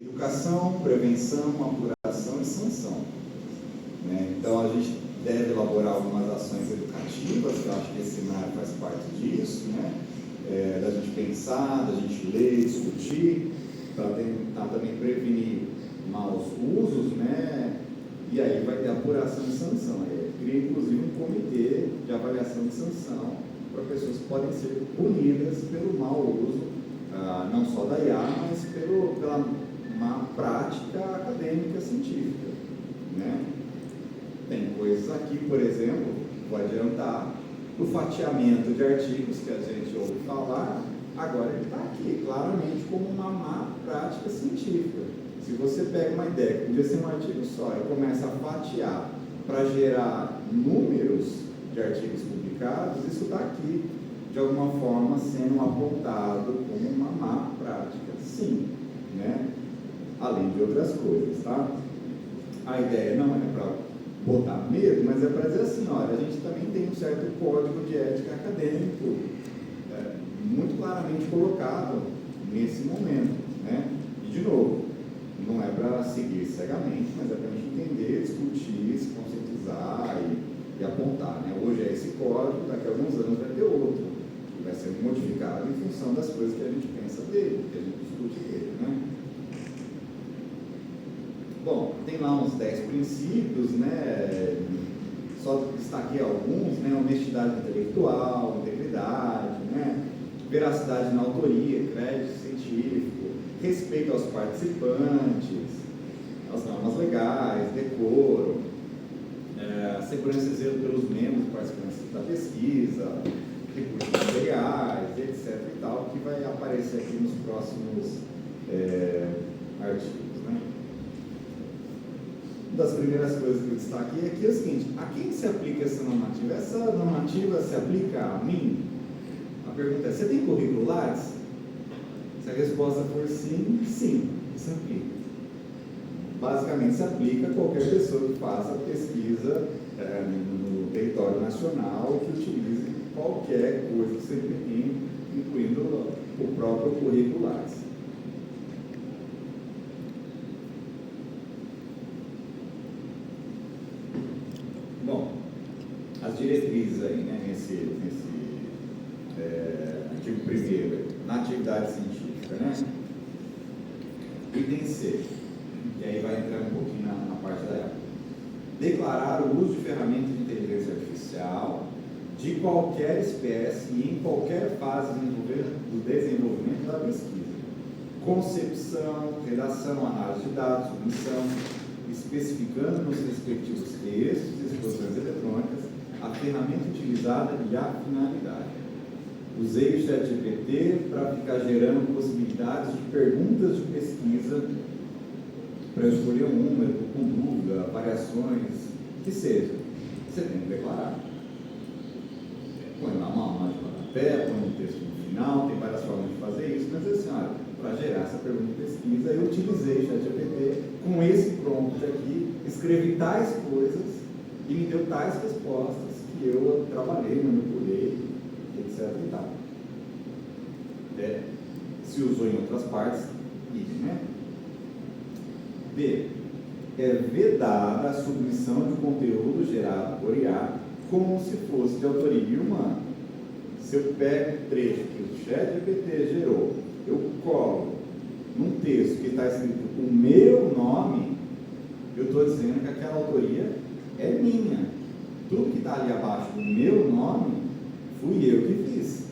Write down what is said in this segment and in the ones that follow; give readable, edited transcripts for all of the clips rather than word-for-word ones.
Educação, prevenção, apuração e sanção. Né? Então, a gente deve elaborar algumas ações educativas, que eu acho que esse seminário faz parte disso, né? Da gente pensar, da gente ler, discutir, para tentar também prevenir maus usos, né? E aí vai ter apuração e sanção. Cria, inclusive, um comitê de avaliação e sanção para pessoas que podem ser punidas pelo mau uso, não só da IA, mas pela má prática acadêmica científica, né? Tem coisas aqui, por exemplo, vou adiantar, o fatiamento de artigos que a gente ouve falar, agora ele está aqui, claramente como uma má prática científica. Se você pega uma ideia que podia ser um artigo só e começa a fatiar para gerar números de artigos publicados, isso está aqui, de alguma forma, sendo apontado como uma má prática. Sim, né? Além de outras coisas, tá? A ideia não é para botar medo, mas é para dizer assim, olha, a gente também tem um certo código de ética acadêmico muito claramente colocado nesse momento, né? E, de novo, não é para seguir cegamente, mas é para a gente entender, discutir, se conscientizar e apontar, né? Hoje é esse código, daqui a alguns anos vai ter outro, que vai ser modificado em função das coisas que a gente pensa dele, que a gente discute dele, né? Bom, tem lá uns 10 princípios, né? Só destaquei alguns, né? Honestidade intelectual, integridade, né? Veracidade na autoria, crédito científico, respeito aos participantes, as normas legais, decoro, segurança e zelo pelos membros e participantes da pesquisa, recursos materiais, etc. e tal, que vai aparecer aqui nos próximos artigos, né? Uma das primeiras coisas que eu destaquei aqui é o seguinte: a quem se aplica essa normativa? Essa normativa se aplica a mim? A pergunta é: você tem curriculares? Se a resposta for sim, sim, se aplica. Basicamente, se aplica a qualquer pessoa que faça pesquisa no território nacional, que utilize qualquer coisa que você tem, incluindo o próprio curriculares. Bom, as diretrizes aí, né, nesse artigo 1º, na atividade científica, né? Item C, e aí vai entrar um pouquinho na parte da época. Declarar o uso de ferramentas de inteligência artificial de qualquer espécie e em qualquer fase do desenvolvimento da pesquisa. Concepção, redação, análise de dados, submissão, especificando nos respectivos textos e exposições eletrônicas a ferramenta utilizada e a finalidade. Usei o ChatGPT para ficar gerando possibilidades de perguntas de pesquisa para eu escolher um número com dúvida, variações, que seja. Você tem que declarar. Põe lá uma nota de rodapé, põe um texto no final, tem várias formas de fazer isso, mas assim, olha, para gerar essa pergunta de pesquisa, eu utilizei o ChatGPT com esse prompt aqui, escrevi tais coisas e me deu tais respostas que eu trabalhei, manipulei, etc. e tal. Se usou em outras partes, né? B. É vedada a submissão de conteúdo gerado por IA como se fosse de autoria humana. Se eu pego um trecho que o ChatGPT gerou, eu colo num texto que está escrito o meu nome, eu estou dizendo que aquela autoria é minha. Tudo que está ali abaixo do meu nome, fui eu que fiz.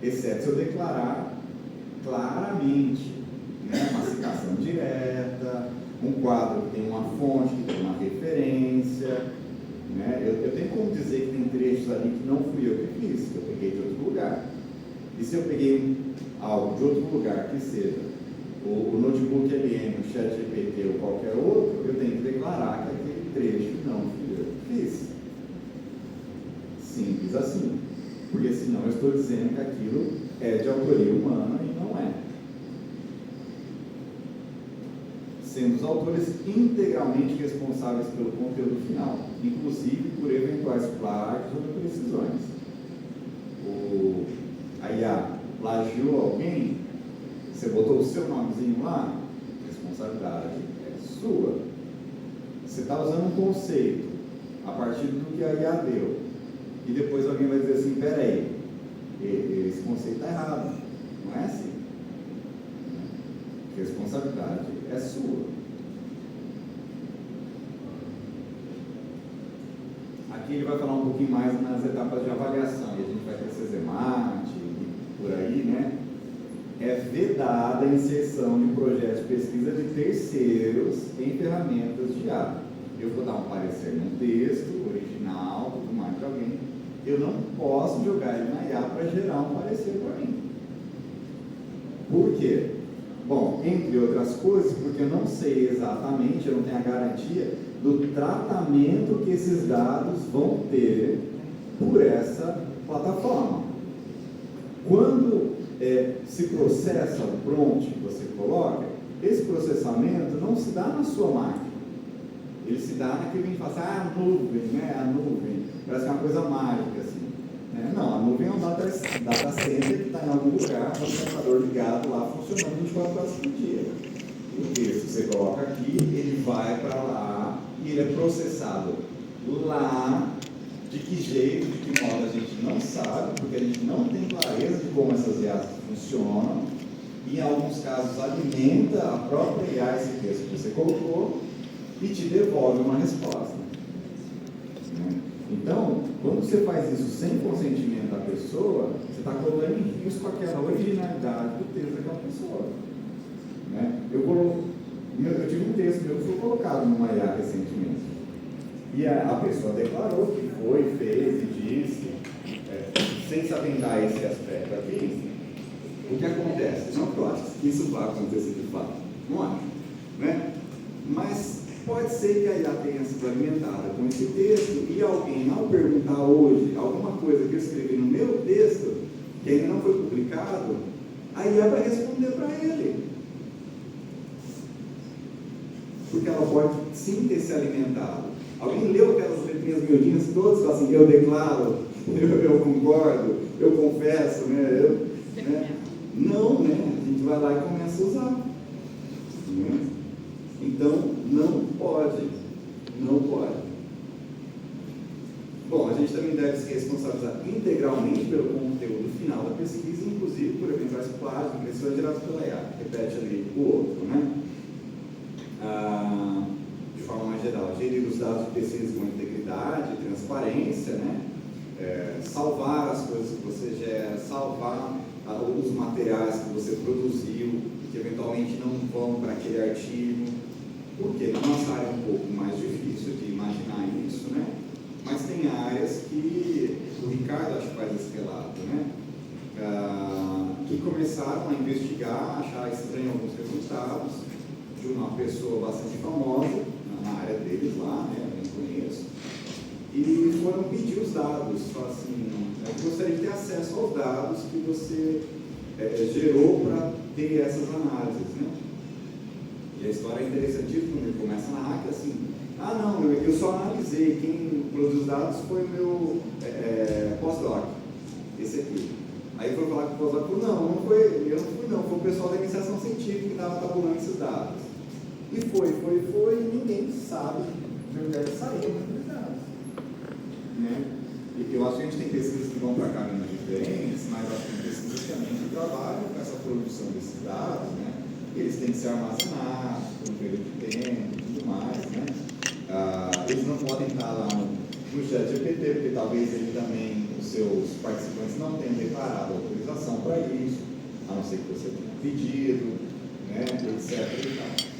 Exceto se eu declarar claramente, né, uma citação direta, um quadro que tem uma fonte, que tem uma referência, né? Eu tenho como dizer que tem trechos ali que não fui eu que fiz, que eu peguei de outro lugar. E se eu peguei algo de outro lugar, que seja o notebook LM, o ChatGPT ou qualquer outro, eu tenho que declarar que aquele trecho não fui eu que fiz. Simples assim. Porque senão eu estou dizendo que aquilo é de autoria humana e não é. Sendo os autores integralmente responsáveis pelo conteúdo final, inclusive por eventuais plágios ou imprecisões. A IA plagiou alguém, você botou o seu nomezinho lá, a responsabilidade é sua. Você está usando um conceito a partir do que a IA deu, e depois alguém vai dizer assim, peraí, esse conceito está errado. Não é assim. A responsabilidade é sua. Aqui ele vai falar um pouquinho mais nas etapas de avaliação, e a gente vai ter CZMAT e por aí, né? É vedada a inserção de projetos de pesquisa de terceiros em ferramentas de IA. Eu vou dar um parecer no texto, original, tudo mais para alguém. Eu não posso jogar ele na IA para gerar um parecer para mim. Por quê? Bom, entre outras coisas, porque eu não sei exatamente, eu não tenho a garantia do tratamento que esses dados vão ter por essa plataforma. Quando se processa o prompt que você coloca, esse processamento não se dá na sua máquina. Ele se dá naquele que a gente fala assim, a nuvem, né? A nuvem. Parece que é uma coisa mágica, assim. Né? Não, a nuvem é um data center que está em algum lugar, com o computador ligado lá, funcionando 24 horas por dia. O texto você coloca aqui, ele vai para lá e ele é processado lá. De que jeito, de que modo a gente não sabe, porque a gente não tem clareza de como essas IAs funcionam, e em alguns casos alimenta a própria IA, esse texto que você colocou, e te devolve uma resposta. Então, quando você faz isso sem consentimento da pessoa, você está colocando em risco aquela originalidade do texto daquela pessoa. Eu tive um texto meu que foi colocado numa IA recentemente. E a pessoa declarou que foi, fez e disse, sem se atentar a esse aspecto aqui, o que acontece? Não que eu acho que isso vai acontecer de fato, não acho, né? Mas pode ser que a IA tenha sido alimentada com esse texto e alguém, ao perguntar hoje alguma coisa que eu escrevi no meu texto, que ainda não foi publicado, a IA vai responder para ele. Porque ela pode sim ter se alimentado. Alguém leu aquelas letrinhas miudinhas todas e fala assim, eu declaro, eu concordo, eu confesso, né? Não, né? A gente vai lá e começa a usar. Né? Então, não pode. Não pode. Bom, a gente também deve se responsabilizar integralmente pelo conteúdo final da pesquisa, inclusive por eventuais plágios, impressões geradas pela IA. Repete ali o outro, né? De forma mais geral, gerir os dados de pesquisa com integridade, transparência, né? Salvar as coisas que você gera, salvar os materiais que você produziu, que eventualmente não vão para aquele artigo, porque na nossa área é um pouco mais difícil de imaginar isso, né? Mas tem áreas que o Ricardo acho que faz esse relato, né? Que começaram a investigar, achar estranho alguns resultados de uma pessoa bastante famosa na área deles lá, né? Eu nem conheço, e foram pedir os dados, falaram assim, eu gostaria de ter acesso aos dados que você gerou para ter essas análises, né? E a história é interessantíssima, quando ele começa a narrar que assim, não, eu só analisei, quem produziu os dados foi o meu pós-doc, esse aqui. Aí foi falar com o pós-doc, eu não fui, foi o pessoal da iniciação científica que estava tabulando esses dados. E foi, e ninguém sabe de onde deve sair aqueles dados. Né? E eu acho que a gente tem pesquisas que vão para caminhos diferentes, mas acho que tem pesquisas também que trabalham com essa produção desses dados, né? Eles têm que ser armazenados por um período de tempo e tudo mais, né? Eles não podem estar lá no ChatGPT, porque talvez ele também, os seus participantes não tenham declarado autorização para isso, a não ser que você tenha pedido, né? Etc. e tal.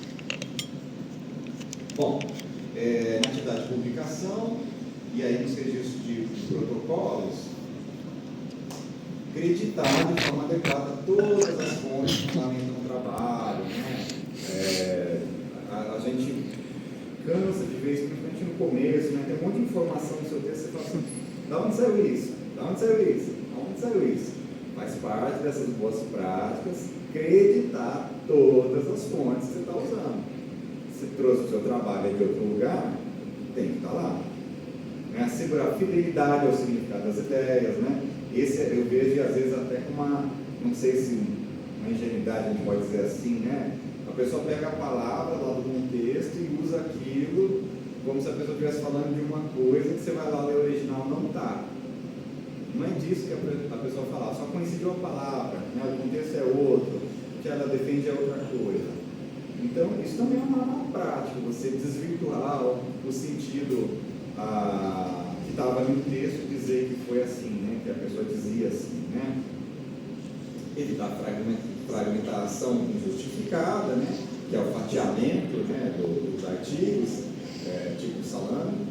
Bom, na atividade de publicação, e aí nos registros de protocolos, acreditar de forma adequada todas as fontes que fundamentam o trabalho, né? A gente cansa de vez, principalmente no começo, né? Tem um monte de informação no seu texto, você fala assim, da onde saiu isso? Da onde saiu isso? Da onde saiu isso? Faz parte dessas boas práticas, acreditar todas as fontes que você está usando. Se trouxe o seu trabalho de outro lugar, tem que estar lá. Né? Assegurar fidelidade ao significado das ideias, né? Esse eu vejo às vezes até com uma, não sei se uma ingenuidade a gente pode dizer assim, né? A pessoa pega a palavra lá do contexto e usa aquilo como se a pessoa estivesse falando de uma coisa que você vai lá ler o original, não está. Não é disso que a pessoa fala, só coincidiu a palavra, né? O contexto é outro, o que ela defende é outra coisa. Então, isso também é uma má prática, você desvirtuar o sentido que estava ali no texto e dizer que foi assim, né? Que a pessoa dizia assim, né? Evitar fragmentação injustificada, né? Que é o fatiamento, né? dos artigos, tipo salame.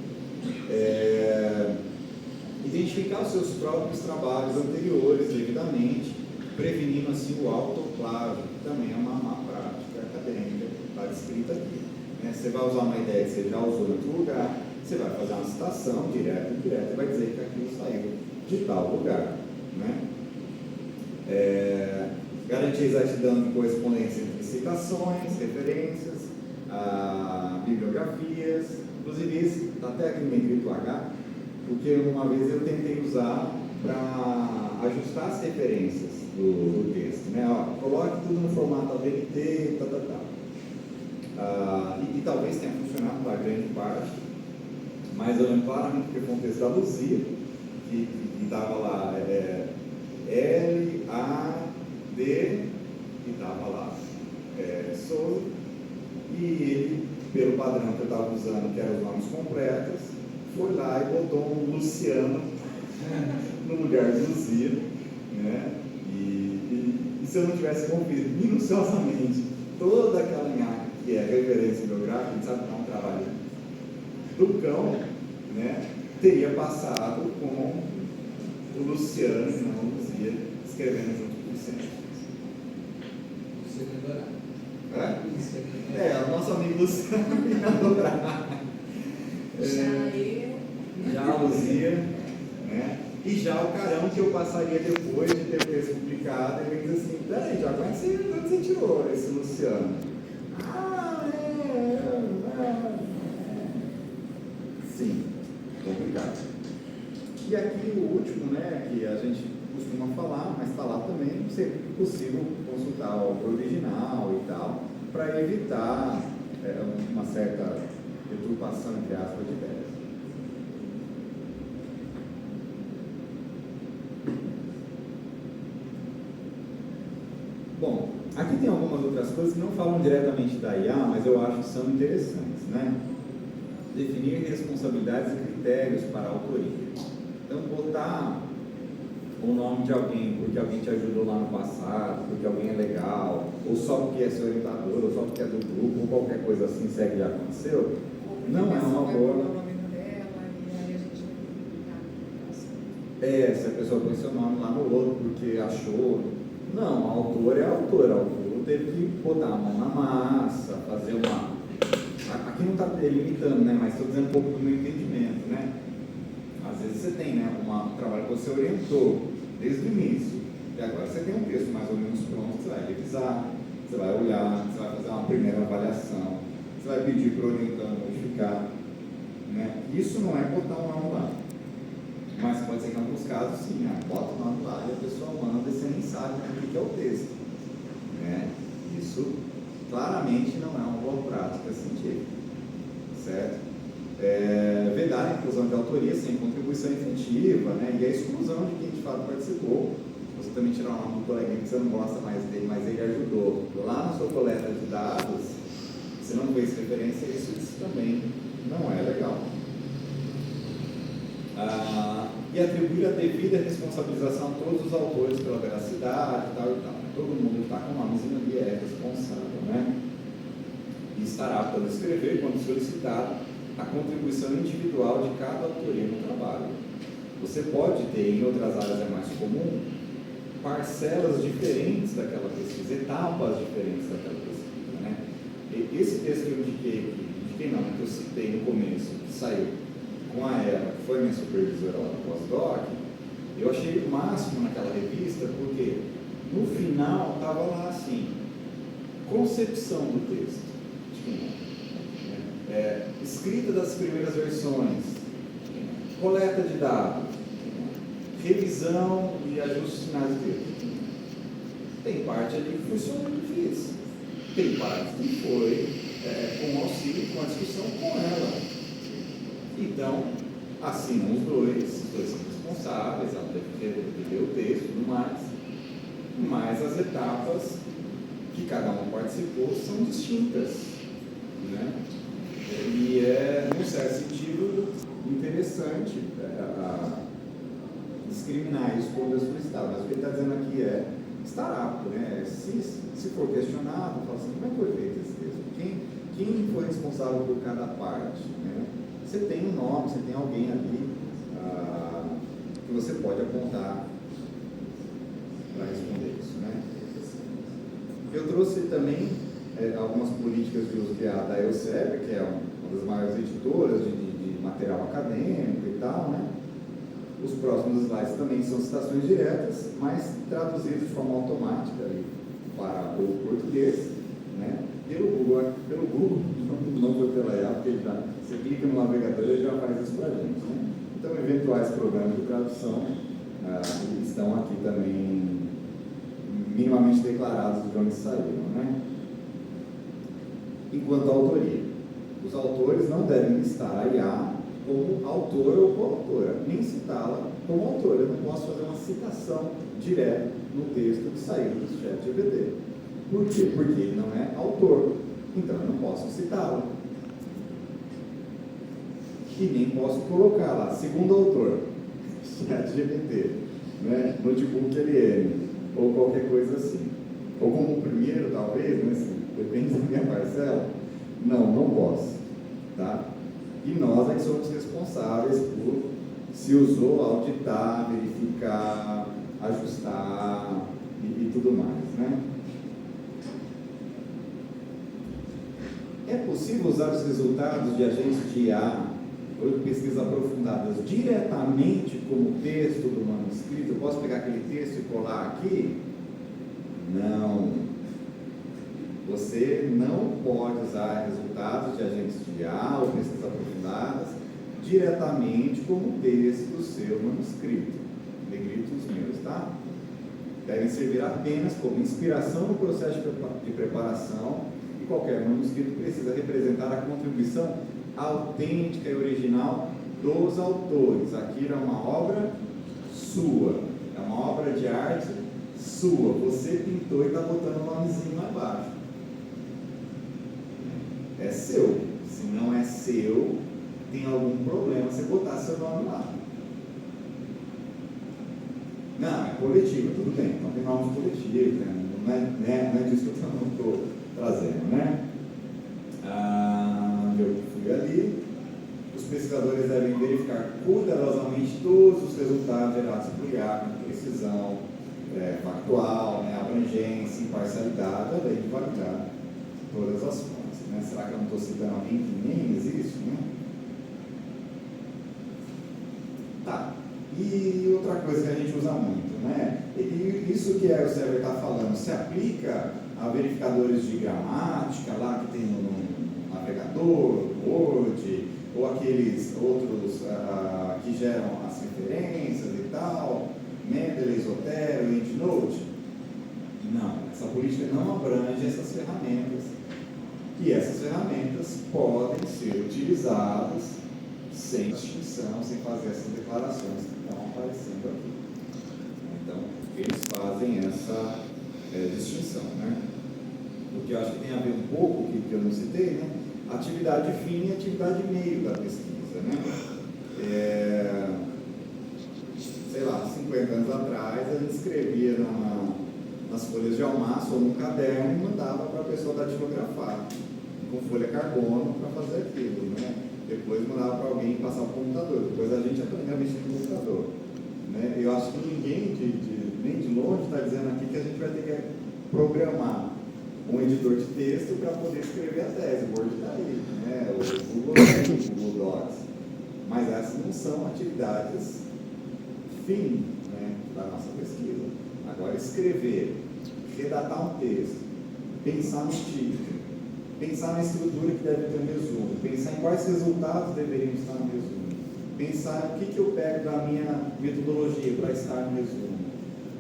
Identificar os seus próprios trabalhos anteriores devidamente, prevenindo assim o autoclave, que também é uma má prática acadêmica, está descrita aqui. Né? Você vai usar uma ideia que você já usou em outro lugar, você vai fazer uma citação direta e indireta e vai dizer que aquilo saiu de tal lugar. Né? Garantir exatidão de correspondência entre citações, referências, bibliografias, inclusive esse está até aqui no negrito H, porque uma vez eu tentei usar para ajustar as referências do texto, né? Coloque tudo no formato ABNT, e talvez tenha funcionado para grande parte, mas eu lembro claramente que foi um texto da Luzia, que estava lá L-A-D, e estava lá Souza, e ele, pelo padrão que eu estava usando, que eram os nomes completos, foi lá e botou um Luciano no lugar de Luzia, né? E se eu não tivesse conferido minuciosamente toda aquela linhagem que é referência bibliográfica, a gente sabe que é um trabalho do cão, né? Teria passado com o Luciano e não Luzia escrevendo junto com o Luciano. O nosso amigo Luciano ia adorar. Já a Luzia, né? E já o carão que eu passaria depois de ter o texto publicado, ele diz assim: peraí, já onde você tirou esse Luciano? Sim, complicado. E aqui o último, né, que a gente costuma falar, mas está lá também, sempre possível consultar o original e tal, para evitar uma certa deturpação, entre aspas, de ideias. Bom, aqui tem algumas outras coisas que não falam diretamente da IA, mas eu acho que são interessantes, né? Definir responsabilidades e critérios para a autoria. Então, botar o nome de alguém porque alguém te ajudou lá no passado, porque alguém é legal, ou só porque é seu orientador, ou só porque é do grupo, ou qualquer coisa assim, segue já aconteceu, não é uma boa. Se a pessoa põe seu nome lá no outro porque achou. Não, a autora é a autora. A autora teve que botar a mão na massa, fazer uma. Aqui não está delimitando, né? Mas estou dizendo um pouco do meu entendimento, né? Às vezes você tem, né, um trabalho que você orientou desde o início, e agora você tem um texto mais ou menos pronto, você vai revisar, você vai olhar, você vai fazer uma primeira avaliação, você vai pedir para o orientando modificar, né? Isso não é botar um nome lá. Mas pode ser que em alguns casos, sim, né? Bota o nome lá e a pessoa manda e você nem sabe o que é o texto. Né? Isso claramente não é uma boa prática científica. Certo? Vedar a inclusão de autoria sem contribuição efetiva, né? E a exclusão de quem de fato participou. Você também tirar o nome do coleguinha que você não gosta mais dele, mas ele ajudou lá na sua coleta de dados, você não fez referência, isso também não é legal. E atribuir a devida responsabilização a todos os autores pela veracidade e tal e tal. Todo mundo que está com o nomezinho ali é responsável, né? E estará apto a descrever, quando solicitado, a contribuição individual de cada autoria no trabalho. Você pode ter, em outras áreas é mais comum, parcelas diferentes daquela pesquisa, etapas diferentes daquela pesquisa, né? E esse texto que eu indiquei que eu citei no começo, que saiu com a Ela, que foi minha supervisora lá no pós-doc, eu achei o máximo naquela revista, porque no final estava lá assim, concepção do texto, escrita das primeiras versões, coleta de dados, revisão e ajustes finais do texto. Tem parte ali que foi só eu que fiz. Tem parte que foi com auxílio, com a discussão com ela. Então, assinam os dois são responsáveis, ela deve ler o texto e tudo mais, mas as etapas que cada um participou são distintas, né? E num certo sentido, interessante discriminar isso por explicitado, mas o que ele está dizendo aqui estar apto, né? Se for questionado, fala assim, como é que foi feito esse texto? Quem foi responsável por cada parte, né? Você tem um nome, você tem alguém ali que você pode apontar para responder isso, né? Eu trouxe também algumas políticas de uso da Elsevier, que é uma das maiores editoras de material acadêmico e tal, né? Os próximos slides também são citações diretas, mas traduzidas de forma automática ali para o português, né? Pelo Google, não foi pela IA, porque você clica no navegador e já faz isso para a gente, né? Então, eventuais problemas de tradução estão aqui também minimamente declarados de onde saíram, né? Enquanto à autoria, os autores não devem listar a IA como autora ou coautora, nem citá-la como autora. Eu não posso fazer uma citação direta no texto que saiu do ChatGPT. Por quê? Porque ele não é autor, então eu não posso citá-lo. E nem posso colocar lá, segundo autor, ChatGPT, né? Notebook LM, ou qualquer coisa assim. Ou como primeiro, talvez, mas assim, depende da minha parcela. Não posso, tá? E nós é que somos responsáveis por se usou, auditar, verificar, ajustar e tudo mais, né? É possível usar os resultados de agentes de IA ou de pesquisas aprofundadas diretamente como texto do manuscrito? Eu posso pegar aquele texto e colar aqui? Não. Você não pode usar resultados de agentes de IA ou pesquisas aprofundadas diretamente como texto do seu manuscrito. Negrito os meus, tá? Devem servir apenas como inspiração no processo de preparação, e qualquer manuscrito precisa representar a contribuição autêntica e original dos autores. Aqui é uma obra sua, é uma obra de arte sua. Você pintou e está botando o nomezinho lá embaixo. É seu. Se não é seu, tem algum problema você botar seu nome lá. Não, é coletivo, tudo bem. Então tem nomes coletivos, né? Não é disso que eu estou trazendo, né? Eu fui ali. Os pesquisadores devem verificar cuidadosamente todos os resultados gerados por IA, com precisão factual, né? Abrangência, imparcialidade, além de validar todas as fontes, né? Será que eu não estou citando alguém que nem existe, né? Tá. E outra coisa que a gente usa muito, né? E isso que a Elsevier está falando, se aplica a verificadores de gramática lá que tem no navegador, no Word, ou aqueles outros que geram as referências e tal, Mendeley, Zotero, EndNote? Não, essa política não abrange essas ferramentas. E essas ferramentas podem ser utilizadas sem distinção, sem fazer essas declarações que estão aparecendo aqui. Então, eles fazem essa distinção, né? O que eu acho que tem a ver um pouco, que eu não citei, né? Atividade fim e atividade meio da pesquisa, né? Sei lá, 50 anos atrás, a gente escrevia nas folhas de almaço ou num caderno e mandava para a pessoa datilografar, com folha carbono para fazer aquilo, né? Depois mandava para alguém passar o computador, depois a gente aprendeu a mexer no computador, né? Eu acho que ninguém, nem de longe, está dizendo aqui que a gente vai ter que programar um editor de texto para poder escrever a tese. O Word está aí, né? O Google tem, o Google Docs. Mas essas não são atividades fim, né, da nossa pesquisa. Agora, escrever, redatar um texto, pensar no título, pensar na estrutura que deve ter um resumo, pensar em quais resultados deveriam estar no resumo, pensar o que eu pego da minha metodologia para estar no resumo,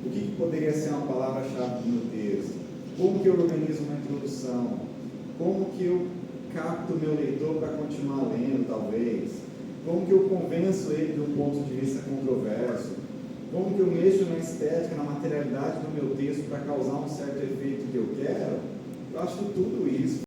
o que poderia ser uma palavra-chave do meu texto, como que eu organizo uma introdução, como que eu capto o meu leitor para continuar lendo, talvez, como que eu convenço ele de um ponto de vista controverso, como que eu mexo na estética, na materialidade do meu texto para causar um certo efeito que eu quero. Eu acho que tudo isso